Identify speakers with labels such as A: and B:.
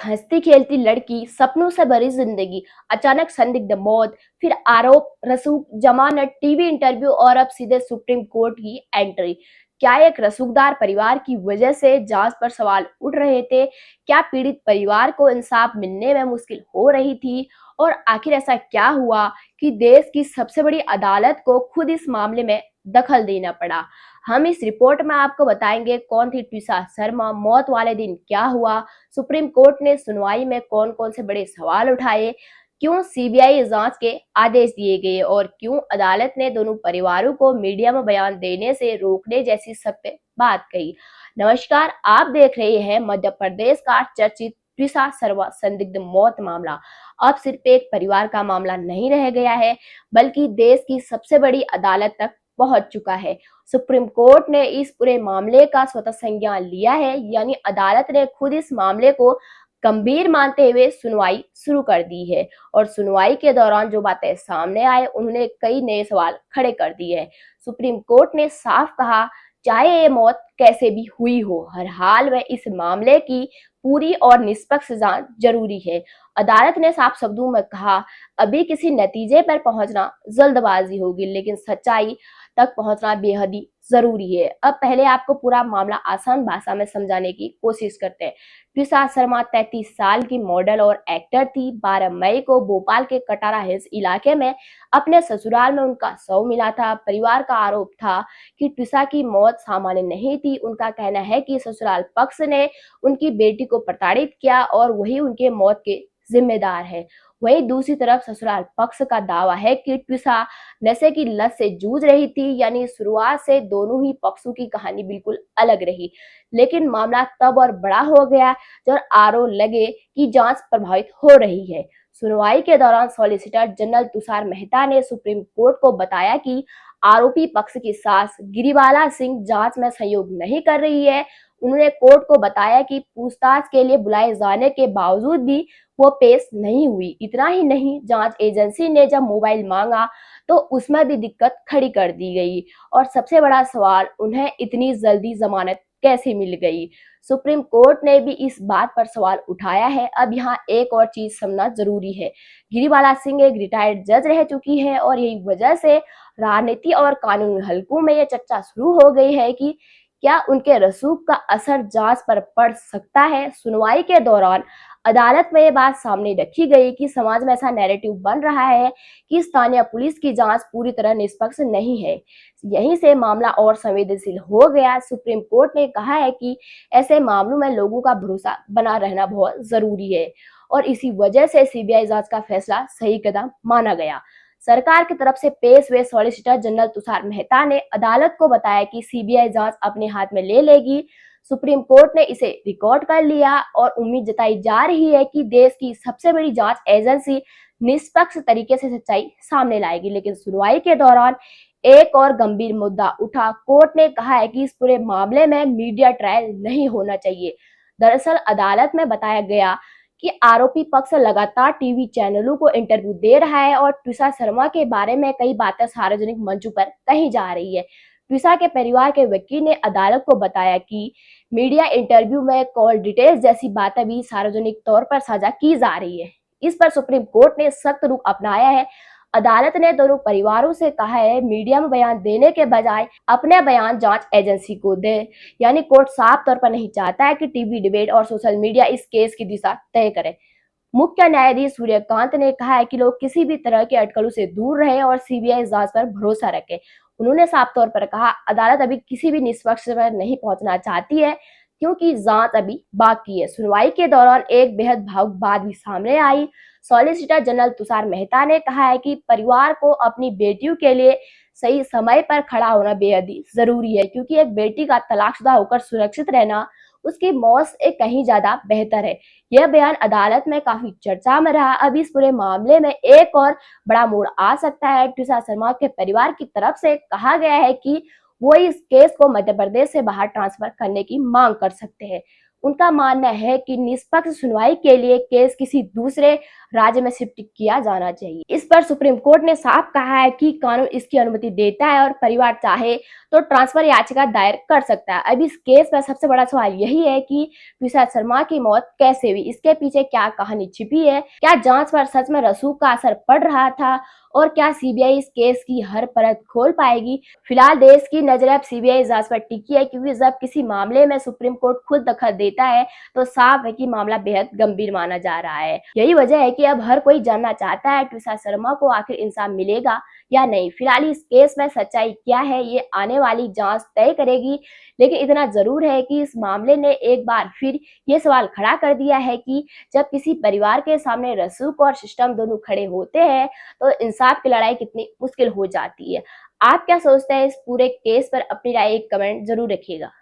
A: हंसती खेलती लड़की, सपनों से भरी जिंदगी, अचानक संदिग्ध मौत, फिर आरोप, रसूख, जमानत, टीवी इंटरव्यू और अब सीधे सुप्रीम कोर्ट की एंट्री। क्या एक रसूखदार परिवार की वजह से जांच पर सवाल उठ रहे थे? क्या पीड़ित परिवार को इंसाफ मिलने में मुश्किल हो रही थी? और आखिर ऐसा क्या हुआ कि देश की सबसे बड़ी अदालत को खुद इस मामले में दखल देना पड़ा? हम इस रिपोर्ट में आपको बताएंगे कौन थी ट्विसा शर्मा, मौत वाले दिन क्या हुआ, सुप्रीम कोर्ट ने सुनवाई में कौन कौन से बड़े सवाल उठाए, क्यों सीबीआई जांच के आदेश दिए गए और क्यों अदालत ने दोनों परिवारों को मीडिया में बयान देने से रोकने जैसी सख्त बात कही। नमस्कार, आप देख रहे हैं मध्य प्रदेश का चर्चित ट्विसा शर्मा संदिग्ध मौत मामला। अब सिर्फ एक परिवार का मामला नहीं रह गया है, बल्कि देश की सबसे बड़ी अदालत तक पहुंच चुका है। सुप्रीम कोर्ट ने इस पूरे मामले का स्वतः संज्ञान लिया है, यानी अदालत ने खुद इस मामले को गंभीर मानते हुए सुनवाई शुरू कर दी है। और सुनवाई के दौरान जो बातें सामने आए, उन्होंने कई नए सवाल खड़े कर दिए हैं। सुप्रीम कोर्ट ने साफ कहा, चाहे ये मौत कैसे भी हुई हो, हर हाल में इस मामले की पूरी और निष्पक्ष जांच जरूरी है। अदालत ने साफ शब्दों में कहा, अभी किसी नतीजे पर पहुंचना जल्दबाजी होगी, लेकिन सच्चाई तक पहुंचना बेहद ही जरूरी है। अब पहले आपको पूरा मामला आसान भाषा में समझाने की कोशिश करते हैं। ट्विसा शर्मा 33 साल की मॉडल और एक्टर थी। 12 मई को भोपाल के कटारा हिल्स इलाके में अपने ससुराल में उनका शव मिला था। परिवार का आरोप था कि ट्विसा की मौत सामान्य नहीं थी। उनका कहना है कि ससुराल पक्ष ने उनकी बेटी को प्रताड़ित किया और वही उनके मौत के जिम्मेदार है। वहीं दूसरी तरफ ससुराल पक्ष का दावा है कि ट्विसा नशे की लत से जूझ रही थी। यानी शुरुआत से दोनों ही पक्षों की कहानी बिल्कुल अलग रही। लेकिन मामला तब और बड़ा हो गया जब आरोप लगे कि जांच प्रभावित हो रही है। सुनवाई के दौरान सॉलिसिटर जनरल तुषार मेहता ने सुप्रीम कोर्ट को बताया कि आरोपी पक्ष की सास गिरिबाला सिंह जांच में सहयोग नहीं कर रही है। उन्होंने कोर्ट को बताया कि पूछताछ के लिए बुलाए जाने के बावजूद भी वो पेश नहीं हुई। इतना ही नहीं, जांच एजेंसी ने जब मोबाइल मांगा तो उसमें भी दिक्कत खड़ी कर दी गई। और सबसे बड़ा सवाल, उन्हें इतनी जल्दी जमानत कैसे मिल गई? सुप्रीम कोर्ट ने भी इस बात पर सवाल उठाया है। अब यहाँ एक और चीज समझना जरूरी है। गिरिबाला सिंह एक रिटायर्ड जज रह चुकी है और यही वजह से राजनीति और कानूनी हलकों में यह चर्चा शुरू हो गई है कि क्या उनके रसूख का असर जांच पर पड़ सकता है। सुनवाई के दौरान अदालत में ये बात सामने रखी गई कि समाज में ऐसा नैरेटिव बन रहा है कि स्थानीय पुलिस की जांच पूरी तरह निष्पक्ष नहीं है। यहीं से मामला और संवेदनशील हो गया। सुप्रीम कोर्ट ने कहा है कि ऐसे मामलों में लोगों का भरोसा बना रहना बहुत जरूरी है और इसी वजह से सीबीआई जांच का फैसला सही कदम माना गया। सरकार की तरफ से पेश हुए सॉलिसिटर जनरल तुषार मेहता ने अदालत को बताया कि सीबीआई जांच अपने हाथ में ले लेगी। सुप्रीम कोर्ट ने इसे रिकॉर्ड कर लिया और उम्मीद जताई जा रही है कि देश की सबसे बड़ी जांच एजेंसी निष्पक्ष तरीके से सच्चाई सामने लाएगी। लेकिन सुनवाई के दौरान एक और गंभीर मुद्दा उठा। कोर्ट ने कहा है कि इस पूरे मामले में मीडिया ट्रायल नहीं होना चाहिए। दरअसल अदालत में बताया गया कि आरोपी पक्ष लगातार टीवी चैनलों को इंटरव्यू दे रहा है और ट्विसा शर्मा के बारे में कई बातें सार्वजनिक मंचों पर कही जा रही है। ट्विसा के परिवार के वकील ने अदालत को बताया कि मीडिया इंटरव्यू में कॉल डिटेल्स जैसी बातें भी सार्वजनिक तौर पर साझा की जा रही है। इस पर सुप्रीम कोर्ट ने सख्त रुख अपनाया है। अदालत ने दोनों परिवारों से कहा है, मीडिया में बयान देने के बजाय अपने बयान जांच एजेंसी को दे। यानी कोर्ट साफ तौर पर नहीं चाहता है कि टीवी डिबेट और सोशल मीडिया इस केस की दिशा तय करे। मुख्य न्यायाधीश सूर्यकांत ने कहा है कि लोग किसी भी तरह के अटकलों से दूर रहे और सीबीआई जांच पर भरोसा रखें। उन्होंने साफ तौर पर कहा, अदालत अभी किसी भी निष्पक्ष पर नहीं पहुंचना चाहती है क्योंकि जांच अभी बाकी है। सुनवाई के दौरान एक बेहद भावुक बात भी सामने आई। सॉलिसिटर जनरल तुषार मेहता ने कहा है कि परिवार को अपनी बेटियों के लिए सही समय पर खड़ा होना बेहद ही जरूरी है, क्योंकि एक बेटी का तलाकशुदा होकर सुरक्षित रहना उसकी मौत से कहीं ज्यादा बेहतर है। यह बयान अदालत में काफी चर्चा में रहा। अब इस पूरे मामले में एक और बड़ा मोड़ आ सकता है। ट्विसा शर्मा के परिवार की तरफ से कहा गया है कि वो इस केस को मध्य प्रदेश से बाहर ट्रांसफर करने की मांग कर सकते हैं। उनका मानना है कि निष्पक्ष सुनवाई के लिए केस किसी दूसरे राज्य में शिफ्ट किया जाना चाहिए। इस पर सुप्रीम कोर्ट ने साफ कहा है कि कानून इसकी अनुमति देता है और परिवार चाहे तो ट्रांसफर याचिका दायर कर सकता है। अब इस केस में सबसे बड़ा सवाल यही है कि विशाल शर्मा की मौत कैसे हुई, इसके पीछे क्या कहानी छिपी है, क्या जांच पर सच में रसूख का असर पड़ रहा था और क्या सीबीआई इस केस की हर परत खोल पाएगी। फिलहाल देश की नजर अब सीबीआई जांच पर टिकी है, क्योंकि जब किसी मामले में सुप्रीम कोर्ट खुद दखल देता है तो साफ है कि मामला बेहद गंभीर माना जा रहा है। यही वजह है कि अब हर कोई जानना चाहता है कि विशाल शर्मा को आखिर इंसाफ मिलेगा या नहीं। फिलहाल इस केस में सच्चाई क्या है ये आने वाली जांच तय करेगी, लेकिन इतना जरूर है कि इस मामले ने एक बार फिर ये सवाल खड़ा कर दिया है कि जब किसी परिवार के सामने रसूख और सिस्टम दोनों खड़े होते हैं तो इंसाफ की लड़ाई कितनी मुश्किल हो जाती है। आप क्या सोचते हैं इस पूरे केस पर? अपनी राय एक कमेंट जरूर रखिएगा।